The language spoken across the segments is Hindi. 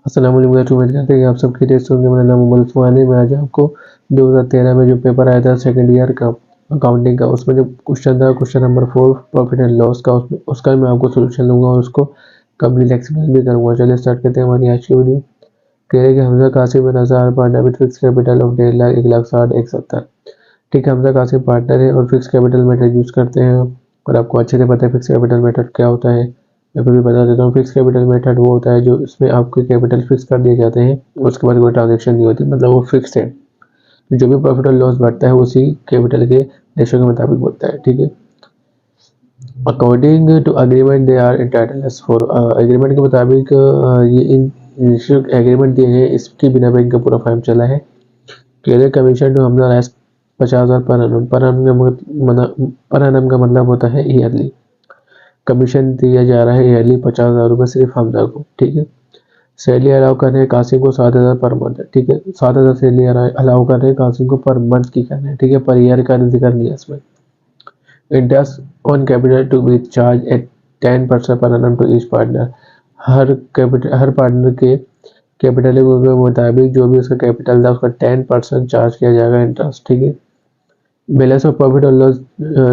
अस्सलाम वालेकुम दोस्तों, उम्मीद करते हैं कि आप सब खैरियत से होंगे। मेरा नाम मोहम्मद सुहानी है। मैं आज आपको 2013 में जो पेपर आया था सेकंड ईयर का अकाउंटिंग का, उसमें जो क्वेश्चन था question number 4 profit and loss का, उसका मैं आपको सोल्यूशन दूंगा और उसको कंप्लीट एक्सप्लेन भी करूंगा। चलिए स्टार्ट करते हैं हमारी आज की वीडियो। कह रहे हैं कि Hamza Qasim bin Azhar partner with fix capital of 1.5 lakh 1,60,000 170। ठीक है, हमजा कासिम पार्टनर है और फिक्स कैपिटल मेथड यूज करते हैं और आपको अच्छे से पता है फिक्स कैपिटल मेथड क्या होता है। मैं फिर भी बता देता हूँ, फिक्स कैपिटल मेथड वो होता है जो इसमें आपके कैपिटल फिक्स कर दिए जाते हैं, उसके बाद कोई ट्रांजेक्शन नहीं होती, मतलब वो फिक्स है। जो भी प्रॉफिट और लॉस बढ़ता है उसी कैपिटल के रेशो के मुताबिक बढ़ता है। ठीक है, according to agreement they are entitled for, agreement के मुताबिक ये इन एग्रीमेंट दिए हैं, इसके बिना पे इनका पूरा फार्म चला है। क्लियर कमीशन टू हमजा राइस 50,000 पर annum। पर annum का मतलब होता है ईयरली। कमीशन दिया जा रहा है ईयरली 50,000 रुपये सिर्फ हमजा को। ठीक है, सैलरी अलाउ कर रहे हैं कासिम को 7,000 पर मंथ। ठीक है, 7,000 सैलरी अलाउ कर रहे हैं कासिम को पर मंथ की करना है। ठीक है, पर ईयर का जिक्र नहीं है इसमें। Interest on capital to be charge at 10% per annum to each partner. हर पार्टनर के कैपिटल के मुताबिक जो भी उसका कैपिटल था उसका 10% चार्ज किया जाएगा इंटरेस्ट। ठीक है, बैलेंस ऑफ प्रॉफिट और loss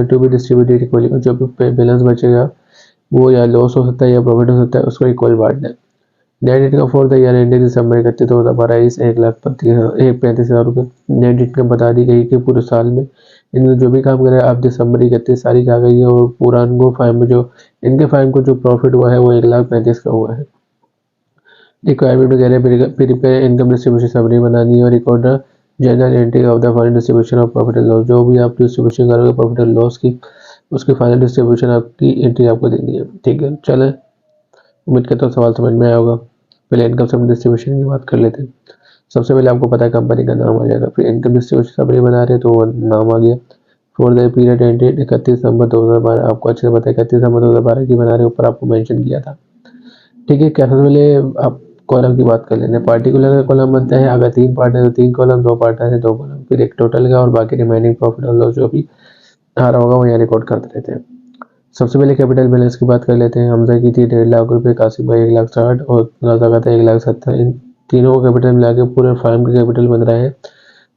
to be distributed equally. जो भी बैलेंस बचेगा वो या लॉस हो सकता है या प्रॉफिट हो सकता है, उसको इक्वल बांटना है। Net income for the year ended दिसंबर 31 2022 1,35,000 रुपये। नेट इनकम बता दी गई कि पूरे साल में इन्होंने जो भी काम करा है, अब दिसंबर 31 तारीख आ गई है और पूरा इनको फाइम में जो इनके फाइम को जो प्रॉफिट हुआ है वो 1,35,000 का हुआ है। रिक्वायरमेंट वगैरह प्रिपेयर इनकम डिस्ट्रीब्यूशन समरी बनानी है और record general entry of the final distribution of profit and loss. जो भी आप डिस्ट्रीब्यूशन करोगे प्रॉफिट एंड लॉस की, उसकी फाइनल डिस्ट्रीब्यूशन आपकी एंट्री आपको देनी है। ठीक है, चले उम्मीद करता हूँ सवाल समझ में आया होगा। पहले इनकम समरी डिस्ट्रीब्यूशन की बात कर लेते हैं। सबसे पहले आपको पता है कंपनी का नाम आ जाएगा, फिर इनकम डिस्ट्रीब्यूशन समरी बना रहे हैं तो वो नाम आ गया। For the period ended 31 December 2012, आपको अच्छे से पता है 31 दिसंबर 2012 की बना रहे ऊपर आपको मेंशन किया था। ठीक है, क्या सबसे पहले आप कॉलम की बात कर लेते हैं। पार्टिकुलर का कॉलम बनता है, अगर 3 पार्ट है तो 3 कॉलम, 2 पार्ट है तो 2 कॉलम, फिर एक टोटल का और बाकी रिमेनिंग प्रॉफिट और लॉस जो भी आ रहा होगा वो यहाँ रिकॉर्ड करते रहते हैं। सबसे पहले कैपिटल बैलेंस की बात कर लेते हैं। हमजा की थी 1.5 लाख रुपए, कासिम भाई 1,60,000 और रजा का था 1,70,000। इन तीनों को कैपिटल मिला के पूरे फार्म का कैपिटल बन रहा है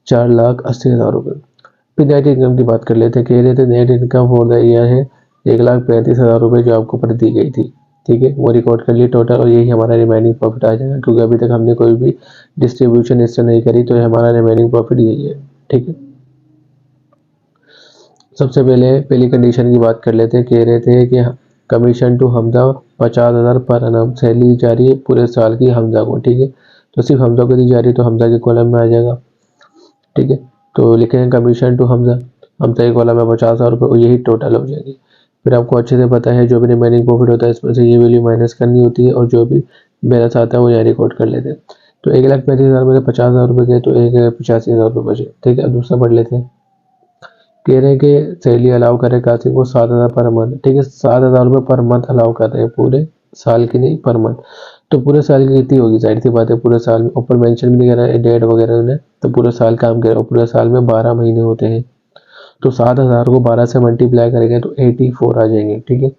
4,80,000 रुपये। फिर नेट इनकम की बात कर लेते हैं। कह रहे थे net income for the year है 1,35,000 रुपये जो आपको पर दी गई थी। ठीक है, वो रिकॉर्ड कर लिए टोटल और यही हमारा रिमेनिंग प्रॉफिट आ जाएगा, क्योंकि अभी तक हमने कोई भी डिस्ट्रीब्यूशन इससे नहीं करी, तो ये हमारा रिमेनिंग प्रॉफिट यही है। ठीक है, सबसे पहले पहली कंडीशन की बात कर लेते हैं। कह रहे थे कि commission to Hamza 50,000 per annum salary दी जा रही है पूरे साल की हमजा को। ठीक है, तो सिर्फ हमजा को दी जा रही है तो हमजा के कॉलम में आ जाएगा। ठीक है, तो लिखेंगे कमीशन टू हमजा, हमजा के कॉलम में 50,000 रुपये और यही टोटल हो जाएगी। फिर आपको अच्छे से पता है जो भी रिमेनिंग प्रॉफिट होता है इसमें से ये वैल्यू माइनस करनी होती है और जो भी बैलेंस आता है वो यहाँ रिकॉर्ड कर लेते हैं। तो 1,35,000 में से 50,000 रुपये गए तो 1,85,000 रुपये बचे। ठीक है, अब दूसरा पढ़ लेते हैं। कह रहे हैं कि सैलरी अलाउ कर रहे हैं कासिम को 7,000 पर मंथ। ठीक है, 7,000 रुपये पर मंथ अलाउ कर रहे हैं, पूरे साल की नहीं पर मंथ। तो पूरे साल की कितनी होगी, जाहिर सी बात है पूरे साल में, ऊपर मेंशन भी नहीं कर रहा है डेट वगैरह ने, तो पूरे साल काम कर रहे हैं। पूरे साल में 12 महीने होते हैं, तो 7,000 को 12 से मल्टीप्लाई करेंगे तो 84 आ जाएंगे। ठीक है,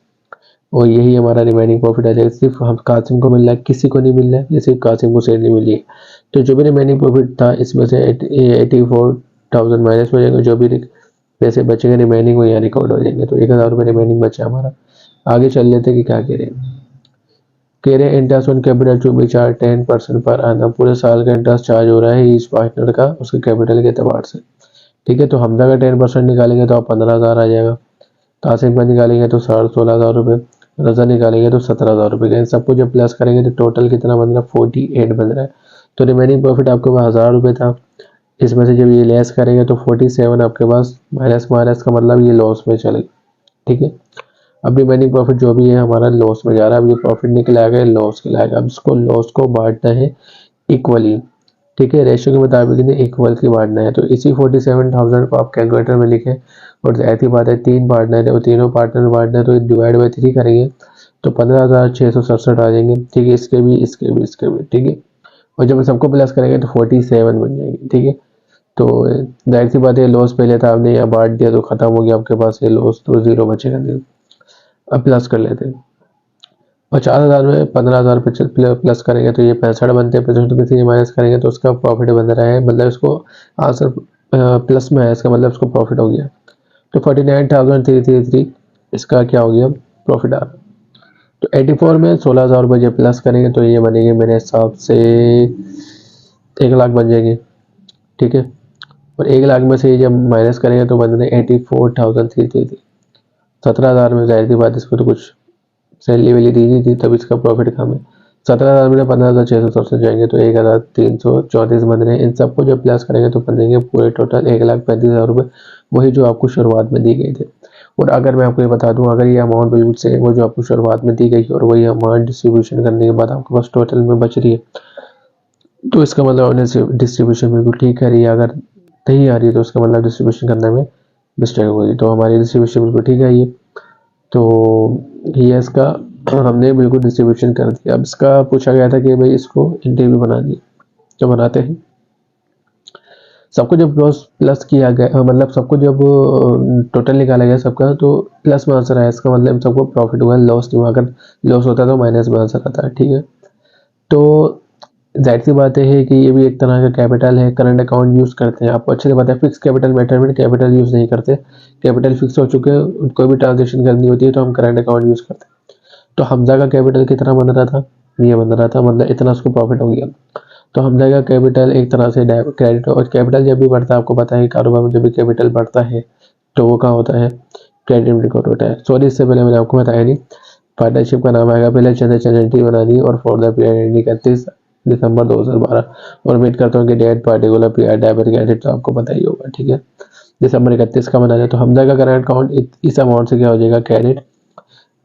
और यही हमारा रिमेनिंग प्रॉफिट आ जाएगा। सिर्फ हम कासिम को मिल रहा है, किसी को नहीं मिल रहा है, ये सिर्फ कासिम को सैलरी मिली है। तो जो भी रिमेनिंग प्रॉफिट था इसमें से 84,000 माइनस हो जाएगा, जो भी पैसे बचेंगे रिमेनिंग वो यहाँ रिकॉर्ड हो जाएंगे। तो 1,000 रुपये रिमेनिंग बचा हमारा। आगे चल लेते कि क्या कह रहे हैं। कह रहे हैं interest on capital to be charge 10% per annum। पूरे साल का इंटरेस्ट चार्ज हो रहा है इस पार्टनर का उसके कैपिटल के एतबार से। ठीक है, तो हमजा का 10% निकालेंगे तो आप 15,000 आ जाएगा, कासिम का निकालेंगे तो 16,000 रुपये, रजा निकालेंगे तो 17,000 रुपये का। इन सबको जब प्लस करेंगे तो टोटल कितना बन रहा है, 48 बन रहा है। तो रिमेनिंग प्रॉफिट आपके पास 1,000 रुपये था, इसमें से जब ये लेस करेंगे तो 47 आपके पास, माइनस माइनस का मतलब ये लॉस में चलेगा। ठीक है, अब रिमेनिंग प्रॉफिट जो भी है हमारा लॉस में जा रहा है। अब ये प्रॉफिट निकल आएगा लॉस के लाएगा। अब इसको लॉस को बांटना है इक्वली। ठीक है, रेशियो के मुताबिक इन्हें इक्वल की बांटना है। तो इसी 47,000 को आप कैलकुलेटर में लिखें और ऐसी बात है 3 पार्टनर है और तीनों पार्टनर बांटना है, तो डिवाइड बाई 3 करेंगे तो 15,667 आ जाएंगे। ठीक है, इसके भी इसके भी इसके भी। ठीक है, और जब सबको प्लस करेंगे तो 47 बन जाएंगे। ठीक है, तो जाहिर सी बात है लॉस पहले था, आपने यहाँ बांट दिया तो खत्म हो गया आपके पास ये लॉस, तो जीरो बचेगा नहीं। अब प्लस कर लेते हैं। और 4,000 में 15,000 प्लस करेंगे तो ये 65 बनते हैं, 65 में से ये माइनस करेंगे तो उसका प्रॉफिट बन रहा है, मतलब इसको आंसर प्लस में है, इसका मतलब इसको प्रॉफिट हो गया। तो 49,333 इसका क्या हो गया, प्रॉफिट आ रहा। तो 84 में 16,000 रुपये जब प्लस करेंगे तो ये बनेंगे मेरे हिसाब से 1 लाख बन जाएंगे, ठीक है। और 1 लाख में से जब माइनस करेंगे तो बन रहे 84,333। 17,000 में जाहिर सी बात इसको तो कुछ सैलरी वैली दी नहीं थी, तब इसका प्रॉफिट कम है। 17,000 में 15,667 जाएंगे तो 1,334 बन रहे हैं। इन सबको जब प्लस करेंगे तो बन देंगे पूरे टोटल 1,35,000 रुपये, वही जो आपको शुरुआत में दी गई थी। और अगर मैं आपको ये बता दूं, अगर ये अमाउंट बिल्कुल सेम वो जो आपको शुरुआत में दी गई और वही अमाउंट डिस्ट्रीब्यूशन करने के बाद आपके पास टोटल में बच रही है, तो इसका मतलब डिस्ट्रीब्यूशन बिल्कुल ठीक है रही है। अगर नहीं आ रही है तो उसका मतलब डिस्ट्रीब्यूशन करने में मिस्टेक हो गई। तो हमारी डिस्ट्रीब्यूशन बिल्कुल ठीक है ये। तो ये इसका हमने बिल्कुल डिस्ट्रीब्यूशन कर दिया। अब इसका पूछा गया था कि भाई इसको इंटरव्यू बना दिए, तो बनाते हैं। सबको जब प्लस किया गया, मतलब सबको जब टोटल निकाला गया सबका, तो प्लस में आंसर आया, इसका मतलब सबको प्रॉफिट हुआ, लॉस नहीं हुआ। अगर लॉस होता तो माइनस में आंसर आता है, ठीक है। तो जाहिर सी बात है कि ये भी एक तरह का कैपिटल है। करंट अकाउंट यूज़ करते हैं, आपको अच्छे से पता है। Fix capital method capital use नहीं करते, कैपिटल फिक्स हो चुके हैं, कोई भी ट्रांजेक्शन करनी होती है तो हम करंट अकाउंट यूज़ करते हैं। तो हमजा का कैपिटल कितना बन रहा था, ये बन रहा था, मतलब इतना उसको प्रॉफिट हो गया। तो हमजा का कैपिटल एक तरह से क्रेडिट, और कैपिटल जब भी बढ़ता है, आपको पता है कारोबार में जब भी कैपिटल बढ़ता है तो वो कहाँ होता है, क्रेडिट रिकॉर्ड होता है। सॉरी, इससे पहले मैंने आपको बताया नहीं, पार्टनरशिप का नाम आएगा, पहले ट्रांजेक्शन एंट्री बना दी और for the period ending 31 December 2012। और उम्मीद करता हूँ कि that particular period debit credit तो आपको पता ही होगा, ठीक है। दिसंबर 31 का बना है। तो हमजा का करंट अकाउंट इस अमाउंट से क्या हो जाएगा, क्रेडिट।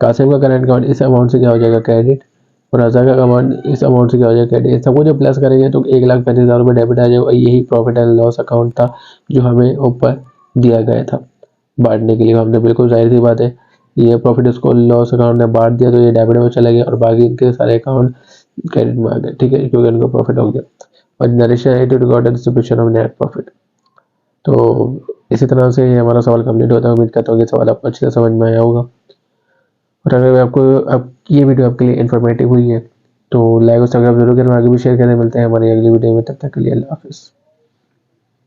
कासिम का करंट अकाउंट इस अमाउंट से क्या हो जाएगा, क्रेडिट। और रजा का अमाउंट इस अमाउंट से क्या हो जाएगा, क्रेडिट। सबको जब प्लस करेंगे तो 1,35,000 रुपये डेबिट आ जाएगा। यही प्रॉफिट एंड लॉस अकाउंट था जो हमें ऊपर दिया गया था बांटने के लिए। हमने बिल्कुल जाहिर सी बात है, ये प्रॉफिट इसको लॉस अकाउंट में बांट दिया तो ये डेबिट में चला गया और बाकी इनके सारे अकाउंट क्रेडिट में आ गए, ठीक है, क्योंकि इनको प्रॉफिट हो गया। और नरेशन है to record distribution of net profit. तो इसी तरह से हमारा सवाल कंप्लीट होता है। उम्मीद करता हूँ कि सवाल आपको अच्छे से समझ में आया होगा। और अगर आपको ये वीडियो आपके लिए इन्फॉर्मेटिव हुई है तो लाइक और सब्सक्राइब जरूर करें, आगे भी शेयर करें। मिलते हैं हमारी अगली वीडियो में, तब तक के लिए अल्लाह हाफिज़।